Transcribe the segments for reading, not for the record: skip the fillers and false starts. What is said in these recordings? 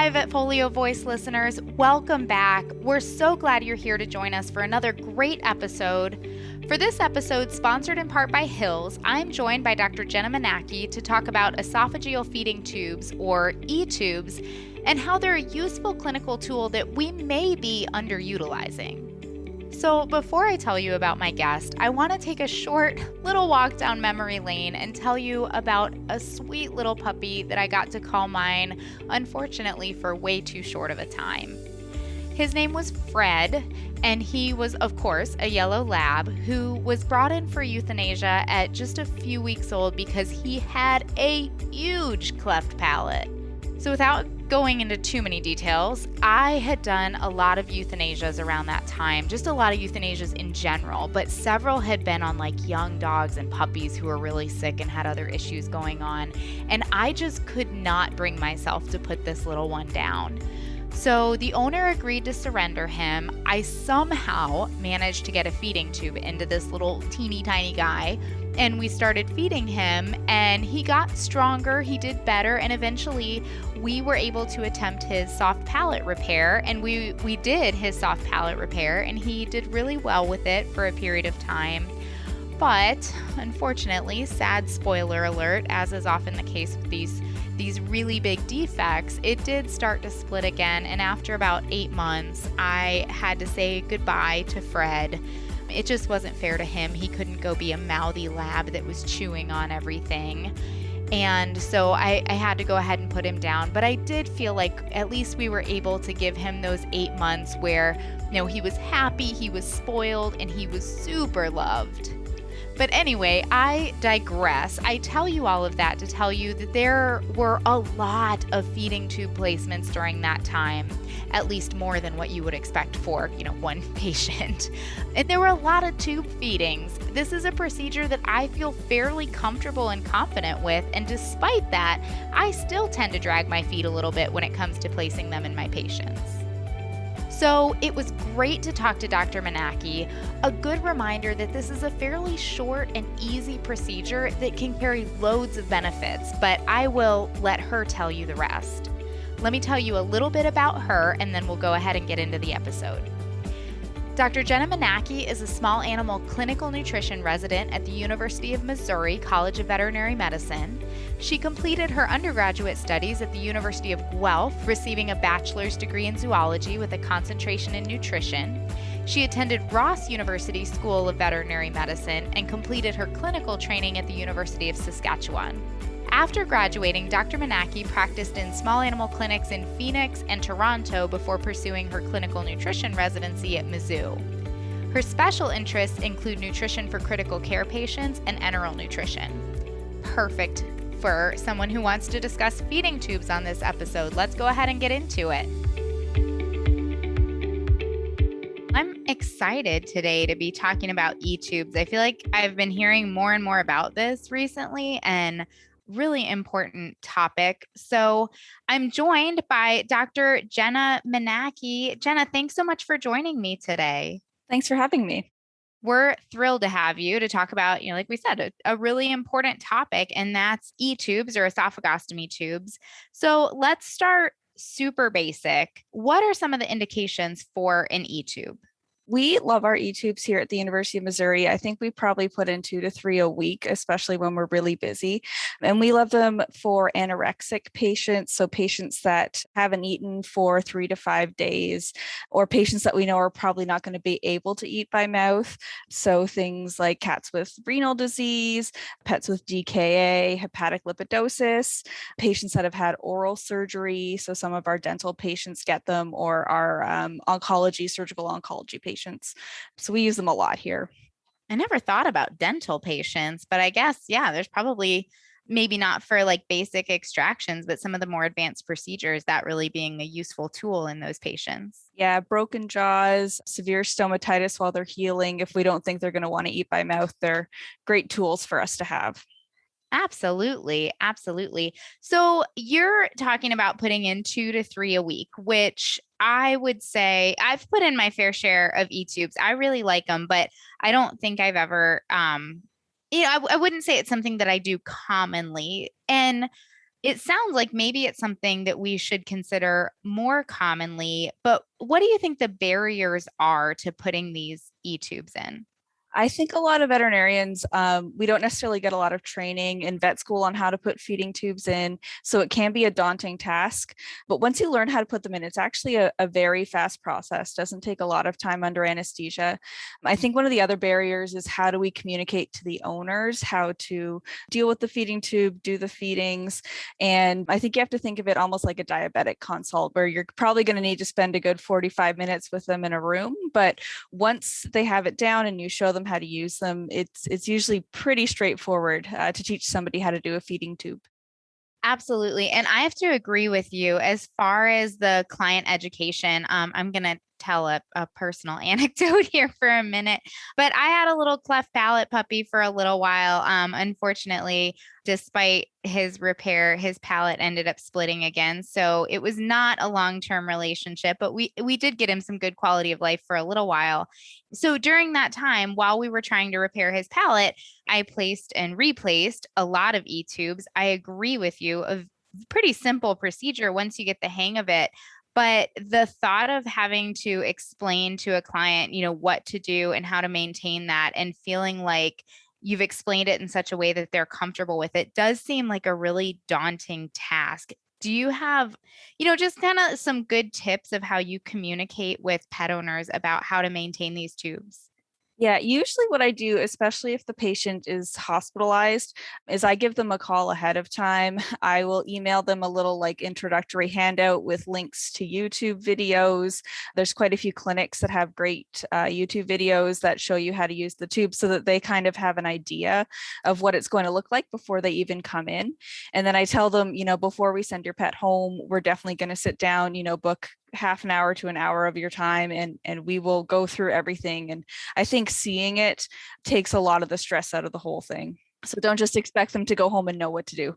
Private Folio Voice listeners, welcome back. We're so glad you're here to join us for another great episode. For this episode, sponsored in part by Hills, I'm joined by Dr. Jenna Manaki to talk about esophageal feeding tubes, or e-tubes, and how they're a useful clinical tool that we may be underutilizing. So before I tell you about my guest, I want to take a short little walk down memory lane and tell you about a sweet little puppy that I got to call mine, unfortunately for way too short of a time. His name was Fred, and he was, of course, a yellow lab who was brought in for euthanasia at just a few weeks old because he had a huge cleft palate. So without going into too many details, I had done a lot of euthanasias around that time, just a lot of euthanasias in general, but several had been on like young dogs and puppies who were really sick and had other issues going on. And I just could not bring myself to put this little one down. So the owner agreed to surrender him. I somehow managed to get a feeding tube into this little teeny tiny guy, and we started feeding him, and he got stronger, he did better, and eventually we were able to attempt his soft palate repair, and we did his soft palate repair, and he did really well with it for a period of time. But unfortunately, sad spoiler alert, as is often the case with these really big defects, it did start to split again, and after about 8 months, I had to say goodbye to Fred. It just wasn't fair to him. He couldn't go be a mouthy lab that was chewing on everything. And so I had to go ahead and put him down. But I did feel like at least we were able to give him those 8 months where, he was happy, he was spoiled, and he was super loved. But anyway, I digress. I tell you all of that to tell you that there were a lot of feeding tube placements during that time, at least more than what you would expect for, one patient. And there were a lot of tube feedings. This is a procedure that I feel fairly comfortable and confident with, and despite that, I still tend to drag my feet a little bit when it comes to placing them in my patients. So it was great to talk to Dr. Manaki, a good reminder that this is a fairly short and easy procedure that can carry loads of benefits, but I will let her tell you the rest. Let me tell you a little bit about her, and then we'll go ahead and get into the episode. Dr. Jenna Manaki is a small animal clinical nutrition resident at the University of Missouri College of Veterinary Medicine. She completed her undergraduate studies at the University of Guelph, receiving a bachelor's degree in zoology with a concentration in nutrition. She attended Ross University School of Veterinary Medicine and completed her clinical training at the University of Saskatchewan. After graduating, Dr. Manaki practiced in small animal clinics in Phoenix and Toronto before pursuing her clinical nutrition residency at Mizzou. Her special interests include nutrition for critical care patients and enteral nutrition. Perfect for someone who wants to discuss feeding tubes on this episode. Let's go ahead and get into it. I'm excited today to be talking about e-tubes. I feel like I've been hearing more and more about this recently, and really important topic. So I'm joined by Dr. Jenna Manaki. Jenna, thanks so much for joining me today. Thanks for having me. We're thrilled to have you to talk about, like we said, a really important topic, and that's e-tubes or esophagostomy tubes. So let's start super basic. What are some of the indications for an e-tube? We love our e-tubes here at the University of Missouri. I think we probably put in 2 to 3 a week, especially when we're really busy. And we love them for anorexic patients, so patients that haven't eaten for 3 to 5 days, or patients that we know are probably not going to be able to eat by mouth. So things like cats with renal disease, pets with DKA, hepatic lipidosis, patients that have had oral surgery. So some of our dental patients get them, or our surgical oncology patients. So we use them a lot here. I never thought about dental patients, but I guess, there's probably maybe not for like basic extractions, but some of the more advanced procedures, that really being a useful tool in those patients. Yeah, broken jaws, severe stomatitis while they're healing. If we don't think they're going to want to eat by mouth, they're great tools for us to have. Absolutely. Absolutely. So you're talking about putting in 2 to 3 a week, which I would say I've put in my fair share of e-tubes. I really like them, but I don't think I've ever, I wouldn't say it's something that I do commonly. And It sounds like maybe it's something that we should consider more commonly, but what do you think the barriers are to putting these e-tubes in? I think a lot of veterinarians, we don't necessarily get a lot of training in vet school on how to put feeding tubes in. So it can be a daunting task. But once you learn how to put them in, it's actually a very fast process, doesn't take a lot of time under anesthesia. I think one of the other barriers is how do we communicate to the owners how to deal with the feeding tube, do the feedings. And I think you have to think of it almost like a diabetic consult where you're probably going to need to spend a good 45 minutes with them in a room. But once they have it down and you show them how to use them, it's usually pretty straightforward to teach somebody how to do a feeding tube. Absolutely. And I have to agree with you as far as the client education. I'm going to tell a personal anecdote here for a minute, but I had a little cleft palate puppy for a little while. Unfortunately, despite his repair, his palate ended up splitting again. So it was not a long-term relationship, but we did get him some good quality of life for a little while. So during that time, while we were trying to repair his palate, I placed and replaced a lot of e-tubes. I agree with you, a pretty simple procedure once you get the hang of it. But the thought of having to explain to a client, what to do and how to maintain that and feeling like you've explained it in such a way that they're comfortable with it does seem like a really daunting task. Do you have, just kind of some good tips of how you communicate with pet owners about how to maintain these tubes? Yeah, usually what I do, especially if the patient is hospitalized, is I give them a call ahead of time. I will email them a little like introductory handout with links to YouTube videos. There's quite a few clinics that have great YouTube videos that show you how to use the tube so that they kind of have an idea of what it's going to look like before they even come in. And then I tell them, before we send your pet home, we're definitely going to sit down, book half an hour to an hour of your time and we will go through everything. And I think seeing it takes a lot of the stress out of the whole thing. So don't just expect them to go home and know what to do.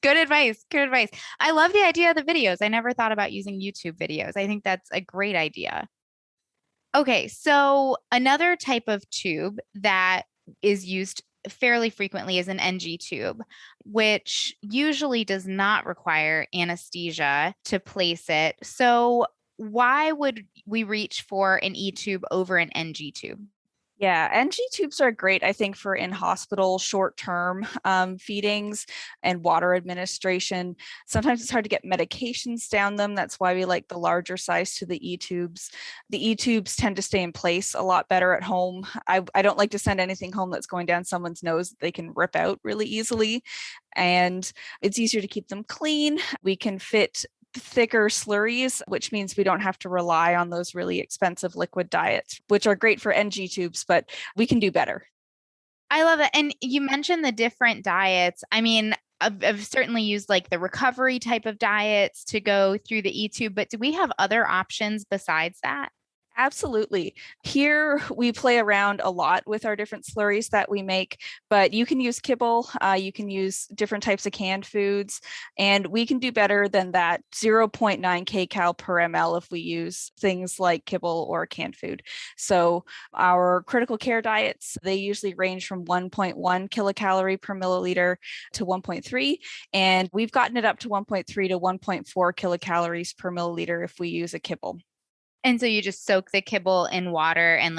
Good advice. Good advice. I love the idea of the videos. I never thought about using YouTube videos. I think that's a great idea. Okay, so another type of tube that is used fairly frequently is an NG tube, which usually does not require anesthesia to place it. So, why would we reach for an E tube over an NG tube? Yeah, NG tubes are great, I think, for in hospital short term feedings and water administration. Sometimes it's hard to get medications down them. That's why we like the larger size to the E tubes. The E tubes tend to stay in place a lot better at home. I don't like to send anything home that's going down someone's nose that they can rip out really easily. And it's easier to keep them clean. We can fit thicker slurries, which means we don't have to rely on those really expensive liquid diets, which are great for NG tubes, but we can do better. I love it. And you mentioned the different diets. I mean, I've certainly used like the recovery type of diets to go through the E tube, but do we have other options besides that? Absolutely. Here we play around a lot with our different slurries that we make, but you can use kibble, you can use different types of canned foods, and we can do better than that 0.9 kcal per ml if we use things like kibble or canned food. So our critical care diets, they usually range from 1.1 kilocalorie per milliliter to 1.3, and we've gotten it up to 1.3 to 1.4 kilocalories per milliliter if we use a kibble. And so you just soak the kibble in water and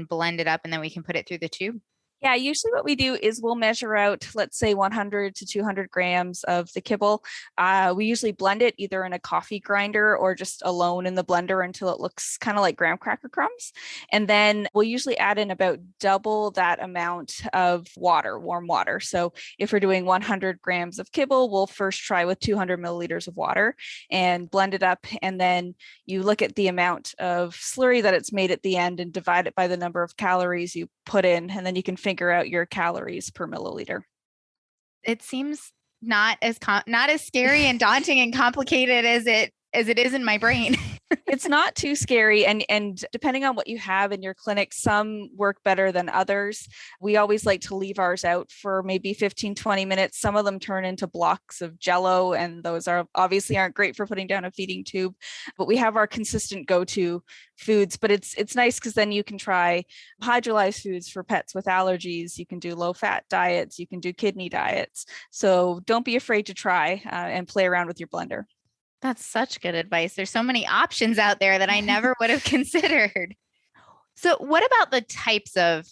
blend it up, and then we can put it through the tube. Yeah, usually what we do is we'll measure out, let's say 100 to 200 grams of the kibble. We usually blend it either in a coffee grinder or just alone in the blender until it looks kind of like graham cracker crumbs. And then we'll usually add in about double that amount of water, warm water. So if we're doing 100 grams of kibble, we'll first try with 200 milliliters of water and blend it up. And then you look at the amount of slurry that it's made at the end and divide it by the number of calories you put in, and then you can figure out your calories per milliliter. It seems not as scary and daunting and complicated as it is in my brain. It's not too scary. And depending on what you have in your clinic, some work better than others. We always like to leave ours out for maybe 15, 20 minutes. Some of them turn into blocks of jello, and those are obviously aren't great for putting down a feeding tube. But we have our consistent go-to foods. But it's nice because then you can try hydrolyzed foods for pets with allergies. You can do low-fat diets. You can do kidney diets. So don't be afraid to try and play around with your blender. That's such good advice. There's so many options out there that I never would have considered. So, what about the types of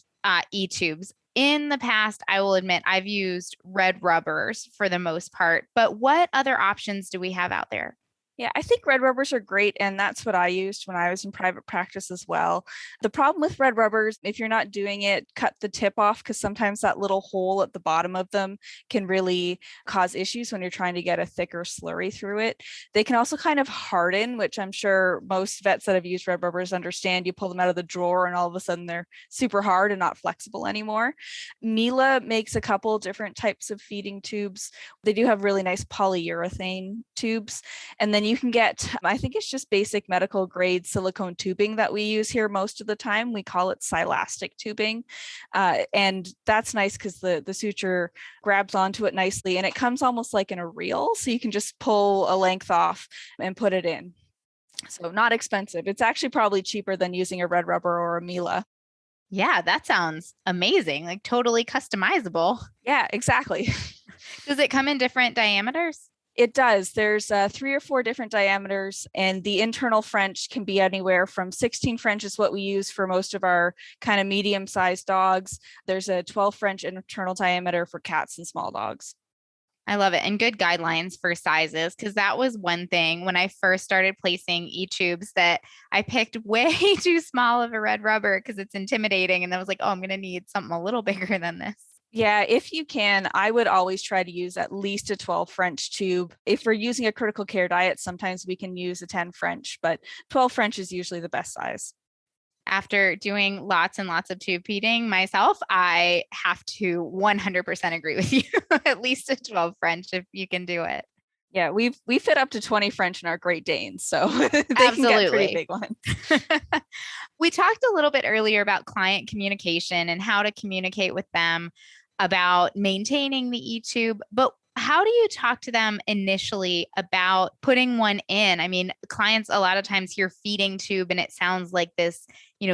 e-tubes? In the past, I will admit I've used red rubbers for the most part, but what other options do we have out there? Yeah, I think red rubbers are great. And that's what I used when I was in private practice as well. The problem with red rubbers, if you're not doing it, cut the tip off because sometimes that little hole at the bottom of them can really cause issues when you're trying to get a thicker slurry through it. They can also kind of harden, which I'm sure most vets that have used red rubbers understand. You pull them out of the drawer and all of a sudden they're super hard and not flexible anymore. Mila makes a couple different types of feeding tubes. They do have really nice polyurethane tubes. And then you can get, I think it's just basic medical grade silicone tubing that we use here most of the time. We call it silastic tubing. And that's nice because the suture grabs onto it nicely and it comes almost like in a reel. So you can just pull a length off and put it in. So not expensive. It's actually probably cheaper than using a red rubber or a Mila. Yeah, that sounds amazing. Like totally customizable. Yeah, exactly. Does it come in different diameters? It does. There's 3 or 4 different diameters, and the internal French can be anywhere from 16 French is what we use for most of our kind of medium-sized dogs. There's a 12 French internal diameter for cats and small dogs. I love it. And good guidelines for sizes, because that was one thing when I first started placing e-tubes that I picked way too small of a red rubber because it's intimidating. And I was like, oh, I'm going to need something a little bigger than this. Yeah, if you can, I would always try to use at least a 12 French tube. If we're using a critical care diet, sometimes we can use a 10 French, but 12 French is usually the best size. After doing lots and lots of tube feeding myself, I have to 100% agree with you. At least a 12 French if you can do it. Yeah, we fit up to 20 French in our Great Danes, so they Absolutely. can get pretty big ones. We talked a little bit earlier about client communication and how to communicate with them about maintaining the e-tube, but how do you talk to them initially about putting one in? I mean, clients a lot of times hear feeding tube and it sounds like this,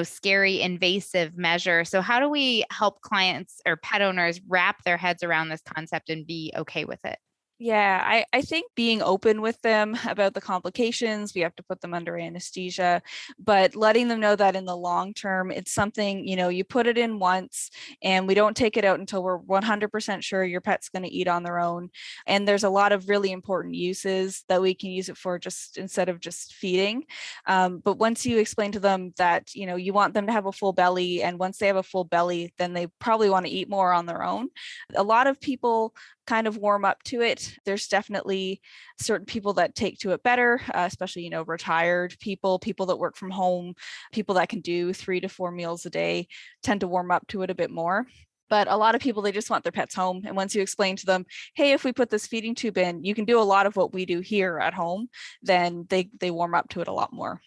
scary invasive measure. So how do we help clients or pet owners wrap their heads around this concept and be okay with it? Yeah, I think being open with them about the complications, we have to put them under anesthesia, but letting them know that in the long term, it's something, you put it in once and we don't take it out until we're 100% sure your pet's going to eat on their own. And there's a lot of really important uses that we can use it for just instead of just feeding. But once you explain to them that, you want them to have a full belly, and once they have a full belly, then they probably want to eat more on their own. A lot of people kind of warm up to it. There's definitely certain people that take to it better, especially, retired people that work from home, people that can do 3 to 4 meals a day tend to warm up to it a bit more. But a lot of people, they just want their pets home. And once you explain to them, hey, if we put this feeding tube in, you can do a lot of what we do here at home, then they warm up to it a lot more.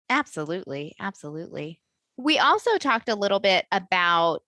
Absolutely. Absolutely. We also talked a little bit about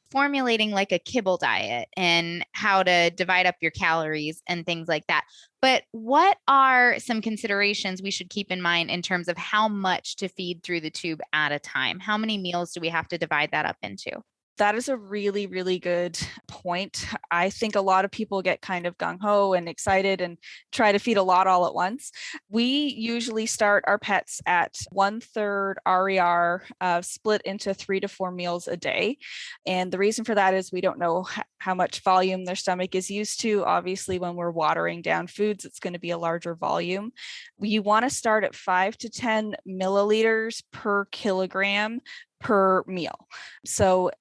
formulating like a kibble diet and how to divide up your calories and things like that. But what are some considerations we should keep in mind in terms of how much to feed through the tube at a time? How many meals do we have to divide that up into? That is a really, really good point. I think a lot of people get kind of gung-ho and excited and try to feed a lot all at once. We usually start our pets at 1/3 RER, split into 3 to 4 meals a day. And the reason for that is we don't know how much volume their stomach is used to. Obviously, when we're watering down foods, it's going to be a larger volume. You want to start at 5 to 10 milliliters per kilogram per meal. So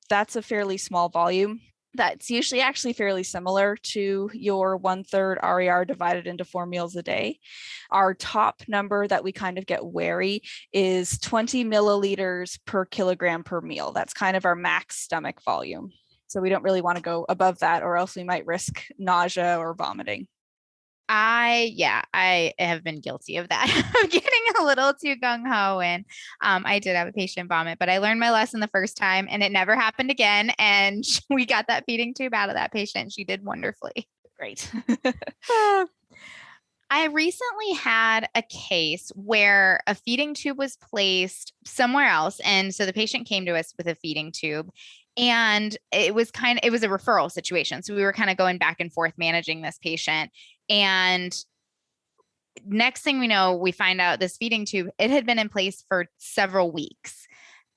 that's a fairly small volume. That's usually actually fairly similar to your 1/3 RER divided into 4 meals a day. Our top number that we kind of get wary is 20 milliliters per kilogram per meal. That's kind of our max stomach volume. So we don't really want to go above that, or else we might risk nausea or vomiting. I have been guilty of that, of getting a little too gung ho. And I did have a patient vomit, but I learned my lesson the first time and it never happened again. And we got that feeding tube out of that patient. She did wonderfully. Great. I recently had a case where a feeding tube was placed somewhere else. And so the patient came to us with a feeding tube. And it was a referral situation. So we were kind of going back and forth managing this patient. And next thing we know, we find out this feeding tube, it had been in place for several weeks.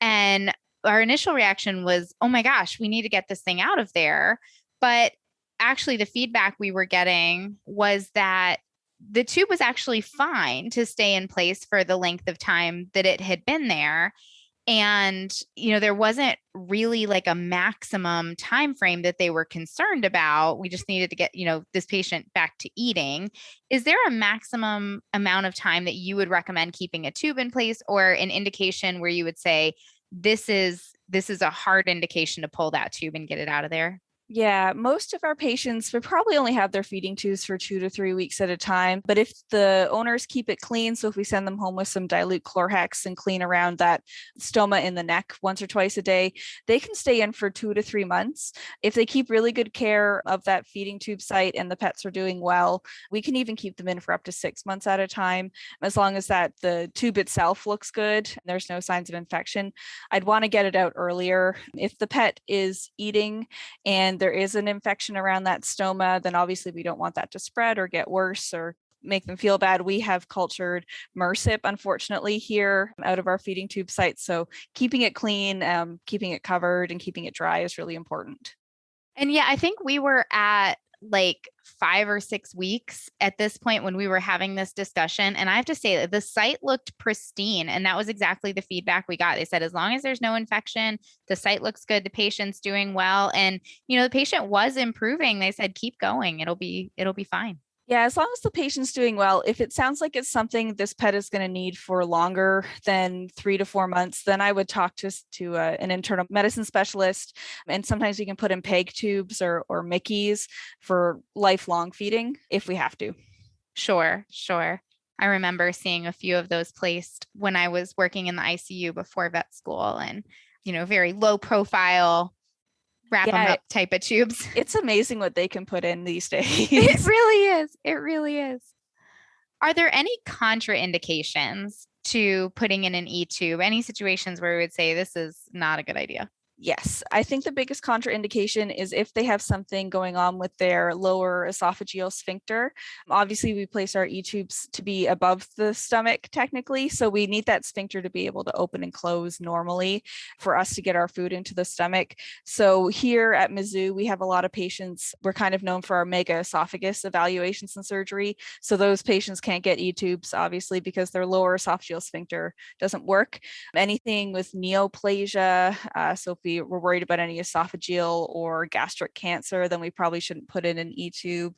And our initial reaction was, oh my gosh, we need to get this thing out of there. But actually, the feedback we were getting was that the tube was actually fine to stay in place for the length of time that it had been there. And there wasn't really like a maximum time frame that they were concerned about. We just needed to get this patient back to eating. Is there a maximum amount of time that you would recommend keeping a tube in place, or an indication where you would say this is a hard indication to pull that tube and get it out of there? Yeah, most of our patients would probably only have their feeding tubes for 2 to 3 weeks at a time. But if the owners keep it clean, so if we send them home with some dilute Chlorhex and clean around that stoma in the neck once or twice a day, they can stay in for 2 to 3 months. If they keep really good care of that feeding tube site and the pets are doing well, we can even keep them in for up to 6 months at a time, as long as that the tube itself looks good and there's no signs of infection. I'd want to get it out earlier. If the pet is eating and there is an infection around that stoma, then obviously we don't want that to spread or get worse or make them feel bad. We have cultured MRSIP, unfortunately, here out of our feeding tube sites. So keeping it clean, keeping it covered, and keeping it dry is really important. And yeah, I think we were at like 5 or 6 weeks at this point when we were having this discussion. And I have to say that the site looked pristine. And that was exactly the feedback we got. They said, as long as there's no infection, the site looks good, the patient's doing well. And, the patient was improving. They said, keep going. It'll be fine. Yeah, as long as the patient's doing well, if it sounds like it's something this pet is going to need for longer than 3 to 4 months, then I would talk to an internal medicine specialist. And sometimes we can put in peg tubes or Mickeys for lifelong feeding if we have to. Sure. I remember seeing a few of those placed when I was working in the ICU before vet school, and, very low profile, wrap them up type of tubes. It's amazing what they can put in these days. It really is. It really is. Are there any contraindications to putting in an E-tube? Any situations where we would say this is not a good idea? Yes, I think the biggest contraindication is if they have something going on with their lower esophageal sphincter. Obviously, we place our E-tubes to be above the stomach technically, so we need that sphincter to be able to open and close normally for us to get our food into the stomach. So here at Mizzou, we have a lot of patients. We're kind of known for our mega esophagus evaluations and surgery. So those patients can't get E-tubes, obviously, because their lower esophageal sphincter doesn't work. Anything with neoplasia, so if we're worried about any esophageal or gastric cancer, then we probably shouldn't put in an E-tube.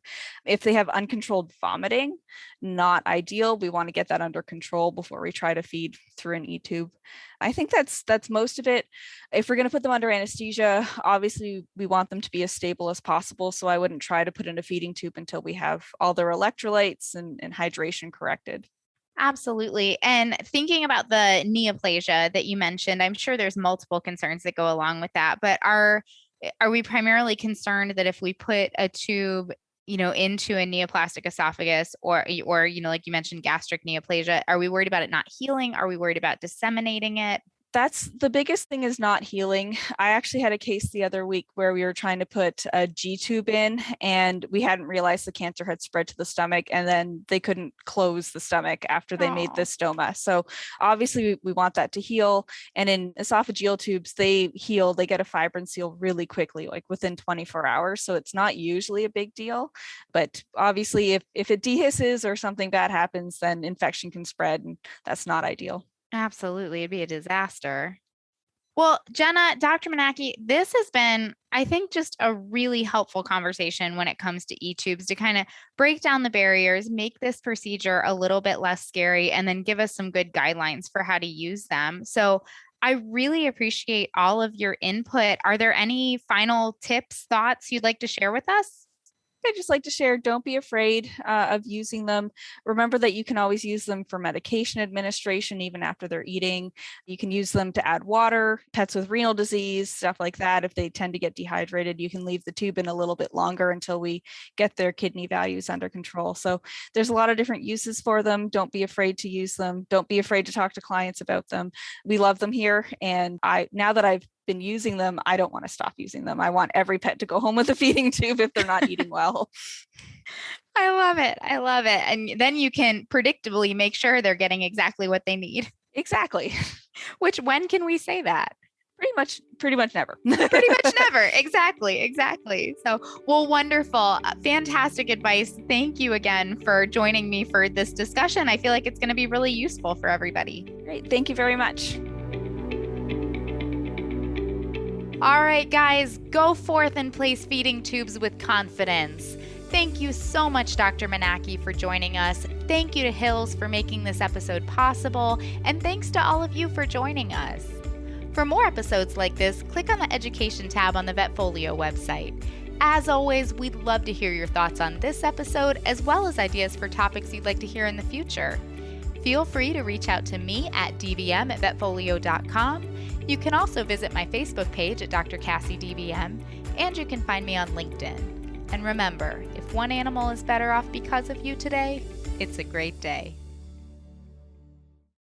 If they have uncontrolled vomiting, not ideal. We want to get that under control before we try to feed through an E-tube. I think that's most of it. If we're going to put them under anesthesia, obviously we want them to be as stable as possible. So I wouldn't try to put in a feeding tube until we have all their electrolytes and hydration corrected. Absolutely. And thinking about the neoplasia that you mentioned, I'm sure there's multiple concerns that go along with that, but are we primarily concerned that if we put a tube, into a neoplastic esophagus or, like you mentioned, gastric neoplasia, are we worried about it not healing? Are we worried about disseminating it? That's the biggest thing, is not healing. I actually had a case the other week where we were trying to put a G tube in and we hadn't realized the cancer had spread to the stomach, and then they couldn't close the stomach after they made the stoma. So obviously we want that to heal. And in esophageal tubes, they heal, they get a fibrin seal really quickly, like within 24 hours. So it's not usually a big deal. But obviously if it dehisces or something bad happens, then infection can spread, and that's not ideal. Absolutely. It'd be a disaster. Well, Jenna, Dr. Manaki, this has been, I think, just a really helpful conversation when it comes to E-tubes to kind of break down the barriers, make this procedure a little bit less scary, and then give us some good guidelines for how to use them. So I really appreciate all of your input. Are there any final tips, thoughts you'd like to share with us? I just like to share, don't be afraid of using them. Remember that you can always use them for medication administration, even after they're eating. You can use them to add water, pets with renal disease, stuff like that. If they tend to get dehydrated, you can leave the tube in a little bit longer until we get their kidney values under control. So there's a lot of different uses for them. Don't be afraid to use them. Don't be afraid to talk to clients about them. We love them here. And now that I've been using them, I don't want to stop using them. I want every pet to go home with a feeding tube if they're not eating well. I love it. I love it. And then you can predictably make sure they're getting exactly what they need. Exactly. When can we say that? Pretty much never. Pretty much never. Exactly. So, well, wonderful. Fantastic advice. Thank you again for joining me for this discussion. I feel like it's going to be really useful for everybody. Great. Thank you very much. All right, guys, go forth and place feeding tubes with confidence. Thank you so much, Dr. Manaki, for joining us. Thank you to Hills for making this episode possible. And thanks to all of you for joining us. For more episodes like this, click on the Education tab on the Vetfolio website. As always, we'd love to hear your thoughts on this episode, as well as ideas for topics you'd like to hear in the future. Feel free to reach out to me at dvm@vetfolio.com. You can also visit my Facebook page at Dr. Cassie DVM, and you can find me on LinkedIn. And remember, if one animal is better off because of you today, it's a great day.